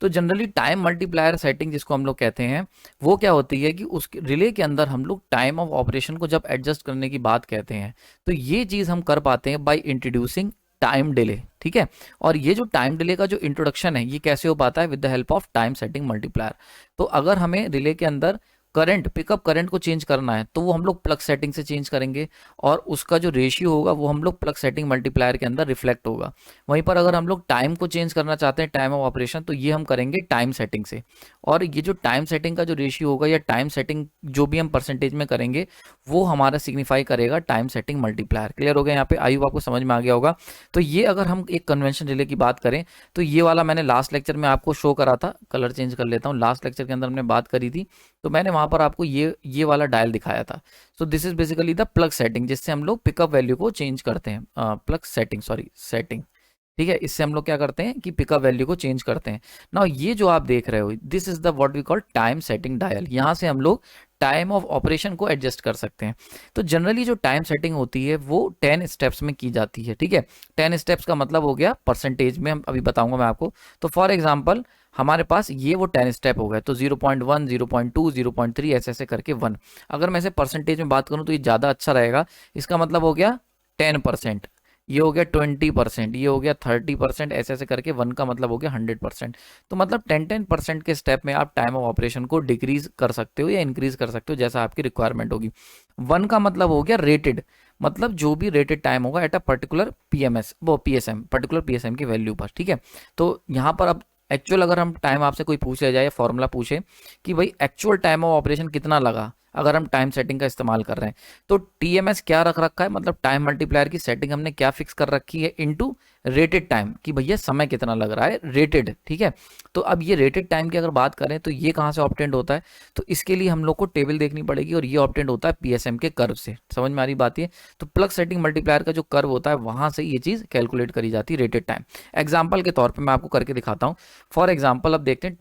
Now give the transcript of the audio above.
तो generally time multiplier setting जिसको हम लोग कहते हैं, वो क्या होती है कि उस रिले के अंदर हम लोग टाइम ऑफ ऑपरेशन को जब एडजस्ट करने की बात कहते हैं, तो ये चीज़ हम कर पाते हैं बाय इंट्रोड्यूसिंग टाइम डिले। ठीक है, और ये जो टाइम डिले का जो इंट्रोडक्शन है ये कैसे हो पाता है, with the help of time setting multiplier. तो अगर हमें रिले के अंदर करंट, पिकअप करंट को चेंज करना है तो वो हम लोग प्लग सेटिंग से चेंज करेंगे, और उसका जो रेशियो होगा वो हम लोग प्लग सेटिंग मल्टीप्लायर के अंदर रिफ्लेक्ट होगा। वहीं पर अगर हम लोग टाइम को चेंज करना चाहते हैं, टाइम ऑफ ऑपरेशन, तो ये हम करेंगे टाइम सेटिंग से, और ये जो टाइम सेटिंग का जो रेशियो होगा या टाइम सेटिंग जो भी हम परसेंटेज में करेंगे वो हमारा सिग्निफाई करेगा टाइम सेटिंग मल्टीप्लायर। क्लियर हो गया यहाँ पे, आई होप आपको समझ में आ गया होगा। तो ये अगर हम एक कन्वेंशन रिले की बात करें तो ये वाला मैंने लास्ट लेक्चर में आपको शो करा था, कलर चेंज कर लेता हूँ, लास्ट लेक्चर के अंदर हमने बात करी थी, तो मैंने वहां पर आपको ये वाला डायल दिखाया था। So this is basically the plug setting, जिससे हम लोग पिकअप वैल्यू को चेंज करते हैं, प्लग सेटिंग, सॉरी सेटिंग। ठीक है, इससे हम लोग क्या करते हैं कि पिकअप वैल्यू को चेंज करते हैं। नाउ ये जो आप देख रहे हो, this is the what we call time setting dial. यहाँ से हम लोग टाइम ऑफ ऑपरेशन को एडजस्ट कर सकते हैं। तो जनरली जो टाइम सेटिंग होती है वो 10 स्टेप्स में की जाती है। ठीक है, 10 स्टेप्स का मतलब हो गया परसेंटेज में, हम अभी बताऊंगा मैं आपको। तो फॉर एग्जांपल हमारे पास ये वो 10 स्टेप हो गए, तो 0.1, 0.2, 0.3 ऐसे ऐसे करके 1। अगर मैं इसे परसेंटेज में बात करूं तो ये ज़्यादा अच्छा रहेगा। इसका मतलब हो गया 10%, ये हो गया 20%, ये हो गया 30%, ऐसे ऐसे करके 1 का मतलब हो गया 100%। तो मतलब 10% के स्टेप में आप टाइम ऑफ ऑपरेशन को डिक्रीज कर सकते हो या इंक्रीज कर सकते हो जैसा आपकी रिक्वायरमेंट होगी। 1 का मतलब हो गया रेटेड, मतलब जो भी रेटेड टाइम होगा एट अ पर्टिकुलर पीएमएस, वो पीएसएम, पर्टिकुलर पीएसएम की वैल्यू पर। ठीक है, तो यहाँ पर अब एक्चुअल अगर हम टाइम आपसे कोई पूछ लिया जाए, फॉर्मूला पूछे कि भाई एक्चुअल टाइम ऑफ ऑपरेशन कितना लगा अगर हम टाइम सेटिंग का इस्तेमाल कर रहे हैं, तो टीएमएस क्या रख रखा है, मतलब टाइम मल्टीप्लायर की सेटिंग हमने क्या फिक्स कर रखी है इनटू रेटेड टाइम, कि भैया समय कितना लग रहा है रेटेड। ठीक है, तो अब ये रेटेड टाइम की अगर बात करें तो ये कहाँ से ऑब्टेंड होता है, तो इसके लिए हम लोग को टेबल देखनी पड़ेगी, और ये ऑब्टेंड होता है पीएसएम के कर्व से। समझ में आ रही बात ये, तो प्लग सेटिंग मल्टीप्लायर का जो कर्व होता है वहां से ये चीज कैलकुलेट करी जाती है रेटेड टाइम। एग्जाम्पल के तौर पर मैं आपको करके दिखाता हूँ। फॉर एग्जाम्पल अब देखते हैं